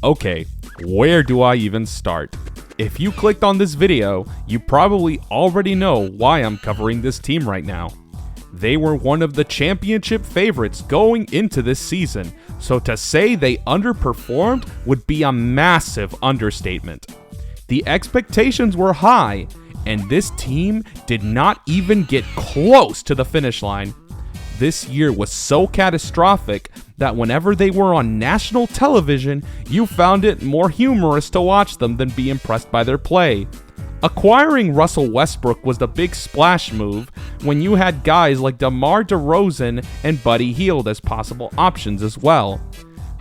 Okay, where do I even start? If you clicked on this video, you probably already know why I'm covering this team right now. They were one of the championship favorites going into this season, so to say they underperformed would be a massive understatement. The expectations were high, and this team did not even get close to the finish line. This year was so catastrophic that whenever they were on national television, you found it more humorous to watch them than be impressed by their play. Acquiring Russell Westbrook was the big splash move when you had guys like DeMar DeRozan and Buddy Hield as possible options as well.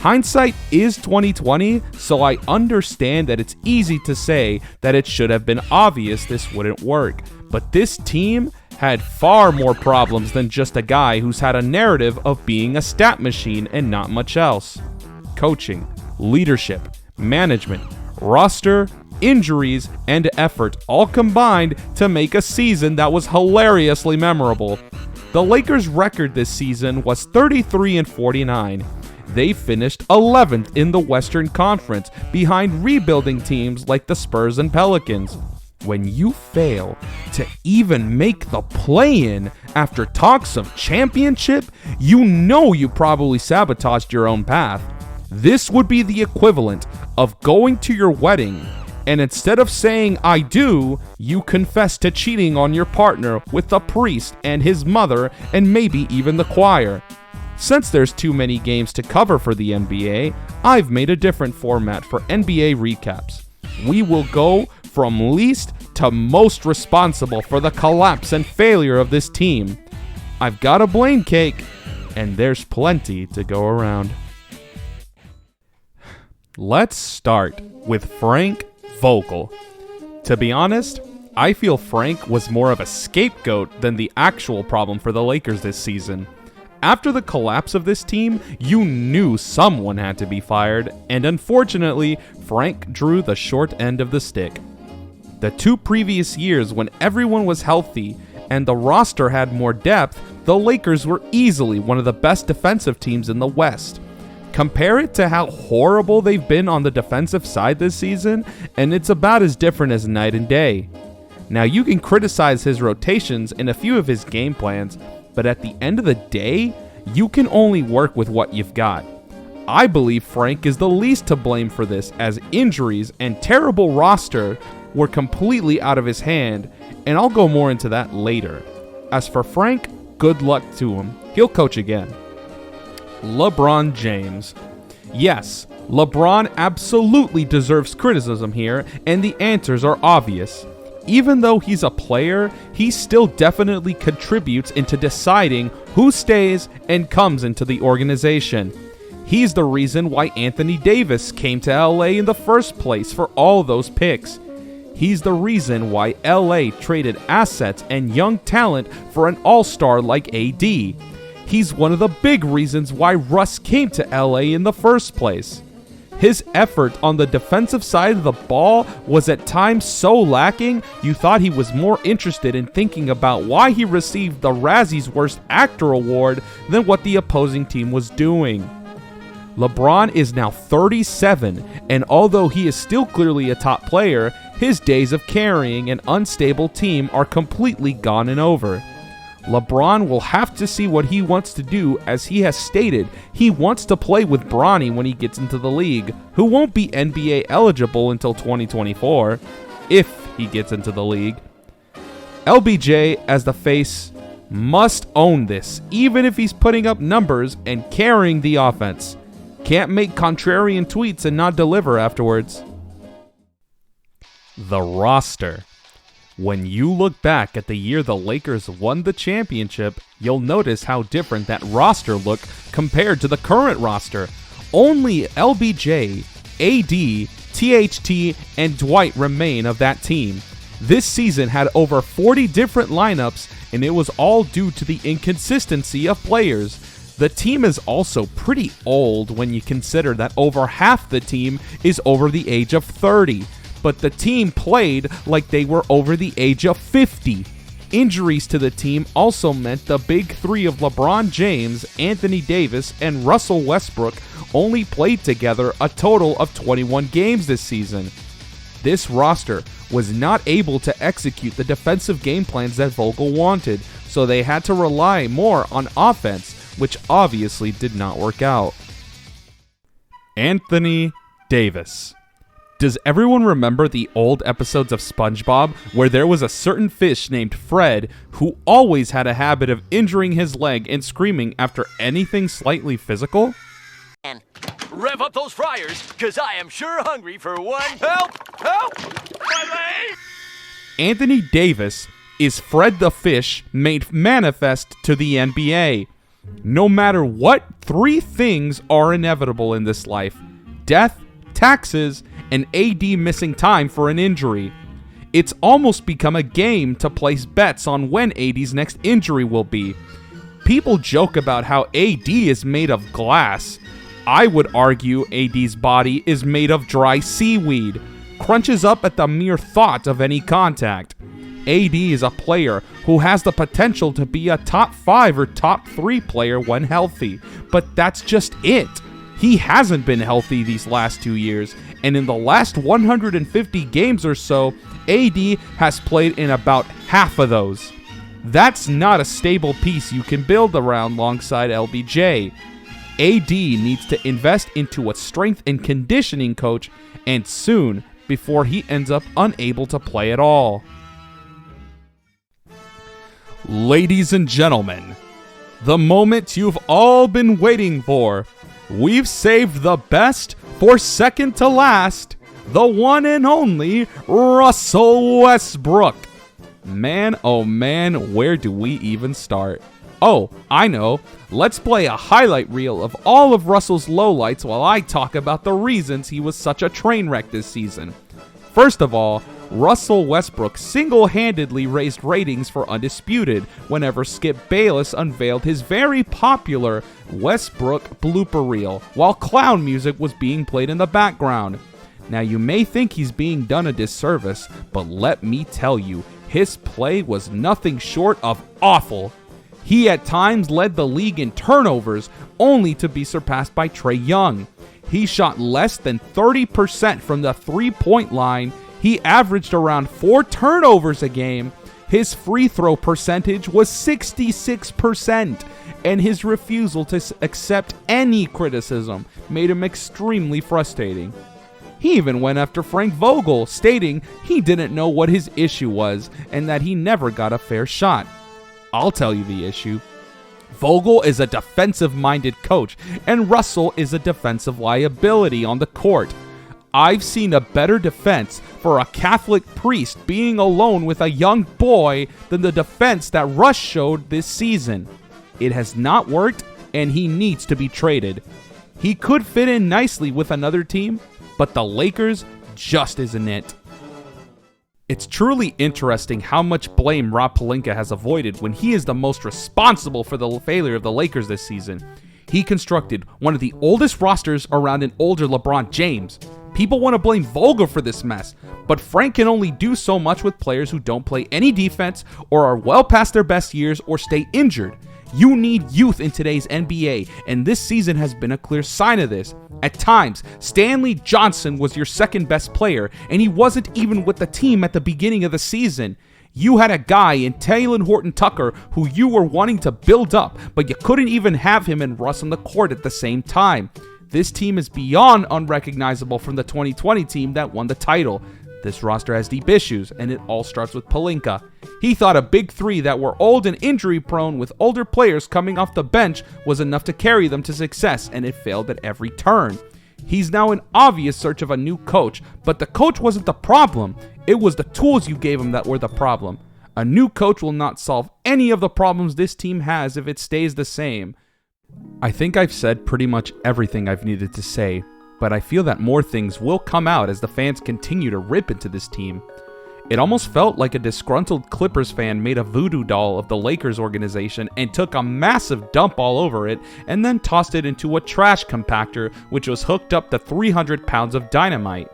Hindsight is 2020, so I understand that it's easy to say that it should have been obvious this wouldn't work, but this team had far more problems than just a guy who's had a narrative of being a stat machine and not much else. Coaching, leadership, management, roster, injuries, and effort all combined to make a season that was hilariously memorable. The Lakers' record this season was 33-49. They finished 11th in the Western Conference behind rebuilding teams like the Spurs and Pelicans. When you fail to even make the play-in after talks of championship, you know you probably sabotaged your own path. This would be the equivalent of going to your wedding, and instead of saying "I do," you confess to cheating on your partner with the priest and his mother and maybe even the choir. Since there's too many games to cover for the NBA, I've made a different format for NBA recaps. We will go from least to most responsible for the collapse and failure of this team. I've got a blame cake, and there's plenty to go around. Let's start with Frank Vogel. To be honest, I feel Frank was more of a scapegoat than the actual problem for the Lakers this season. After the collapse of this team, you knew someone had to be fired, and unfortunately, Frank drew the short end of the stick. The 2 previous years when everyone was healthy and the roster had more depth, the Lakers were easily one of the best defensive teams in the West. Compare it to how horrible they've been on the defensive side this season, and it's about as different as night and day. Now, you can criticize his rotations and a few of his game plans, but at the end of the day, you can only work with what you've got. I believe Frank is the least to blame for this, as injuries and terrible roster were completely out of his hand, and I'll go more into that later. As for Frank, good luck to him. He'll coach again. LeBron James. Yes, LeBron absolutely deserves criticism here, and the answers are obvious. Even though he's a player, he still definitely contributes into deciding who stays and comes into the organization. He's the reason why Anthony Davis came to LA in the first place for all those picks. He's the reason why LA traded assets and young talent for an all-star like AD. He's one of the big reasons why Russ came to LA in the first place. His effort on the defensive side of the ball was at times so lacking, you thought he was more interested in thinking about why he received the Razzie's Worst Actor award than what the opposing team was doing. LeBron is now 37, and although he is still clearly a top player, his days of carrying an unstable team are completely gone and over. LeBron will have to see what he wants to do, as he has stated he wants to play with Bronny when he gets into the league, who won't be NBA eligible until 2024, if he gets into the league. LBJ, as the face, must own this, even if he's putting up numbers and carrying the offense. Can't make contrarian tweets and not deliver afterwards. The roster. When you look back at the year the Lakers won the championship, you'll notice how different that roster looked compared to the current roster. Only LBJ, AD, THT, and Dwight remain of that team. This season had over 40 different lineups, and it was all due to the inconsistency of players. The team is also pretty old when you consider that over half the team is over the age of 30. But the team played like they were over the age of 50. Injuries to the team also meant the big three of LeBron James, Anthony Davis, and Russell Westbrook only played together a total of 21 games this season. This roster was not able to execute the defensive game plans that Vogel wanted, so they had to rely more on offense, which obviously did not work out. Anthony Davis. Does everyone remember the old episodes of SpongeBob where there was a certain fish named Fred who always had a habit of injuring his leg and screaming after anything slightly physical? And rev up those fryers, because I am sure hungry for one. Help! Help! My leg! Anthony Davis is Fred the Fish made manifest to the NBA. No matter what, three things are inevitable in this life: death, taxes, and AD missing time for an injury. It's almost become a game to place bets on when AD's next injury will be. People joke about how AD is made of glass. I would argue AD's body is made of dry seaweed, crunches up at the mere thought of any contact. AD is a player who has the potential to be a top 5 or top 3 player when healthy, but that's just it. He hasn't been healthy these last 2 years, and in the last 150 games or so, AD has played in about half of those. That's not a stable piece you can build around alongside LBJ. AD needs to invest into a strength and conditioning coach, and soon, before he ends up unable to play at all. Ladies and gentlemen, the moment you've all been waiting for. We've saved the best for second to last, the one and only Russell Westbrook. Man, oh man, where do we even start? Oh, I know. Let's play a highlight reel of all of Russell's lowlights while I talk about the reasons he was such a train wreck this season. First of all, Russell Westbrook single-handedly raised ratings for Undisputed whenever Skip Bayless unveiled his very popular Westbrook blooper reel while clown music was being played in the background. Now you may think he's being done a disservice, but let me tell you, his play was nothing short of awful. He at times led the league in turnovers, only to be surpassed by Trae Young. He shot less than 30% from the three-point line. He averaged around 4 turnovers a game. His free throw percentage was 66%, and his refusal to accept any criticism made him extremely frustrating. He even went after Frank Vogel, stating he didn't know what his issue was and that he never got a fair shot. I'll tell you the issue. Vogel is a defensive-minded coach, and Russell is a defensive liability on the court. I've seen a better defense for a Catholic priest being alone with a young boy than the defense that Russ showed this season. It has not worked, and he needs to be traded. He could fit in nicely with another team, but the Lakers just isn't it. It's truly interesting how much blame Rob Pelinka has avoided when he is the most responsible for the failure of the Lakers this season. He constructed one of the oldest rosters around an older LeBron James. People want to blame Vogel for this mess, but Frank can only do so much with players who don't play any defense or are well past their best years or stay injured. You need youth in today's NBA, and this season has been a clear sign of this. At times, Stanley Johnson was your second best player, and he wasn't even with the team at the beginning of the season. You had a guy in Talen Horton-Tucker who you were wanting to build up, but you couldn't even have him and Russ on the court at the same time. This team is beyond unrecognizable from the 2020 team that won the title. This roster has deep issues, and it all starts with Pelinka. He thought a big three that were old and injury-prone with older players coming off the bench was enough to carry them to success, and it failed at every turn. He's now in obvious search of a new coach, but the coach wasn't the problem. It was the tools you gave him that were the problem. A new coach will not solve any of the problems this team has if it stays the same. I think I've said pretty much everything I've needed to say, but I feel that more things will come out as the fans continue to rip into this team. It almost felt like a disgruntled Clippers fan made a voodoo doll of the Lakers organization and took a massive dump all over it and then tossed it into a trash compactor which was hooked up to 300 pounds of dynamite.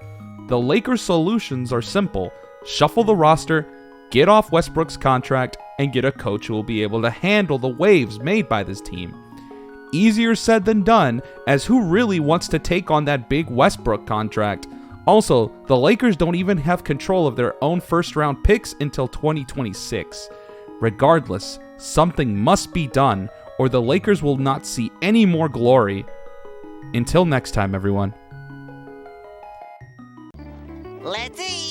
The Lakers' solutions are simple: shuffle the roster, get off Westbrook's contract, and get a coach who will be able to handle the waves made by this team. Easier said than done, as who really wants to take on that big Westbrook contract? Also, the Lakers don't even have control of their own first-round picks until 2026. Regardless, something must be done, or the Lakers will not see any more glory. Until next time, everyone. Let's eat.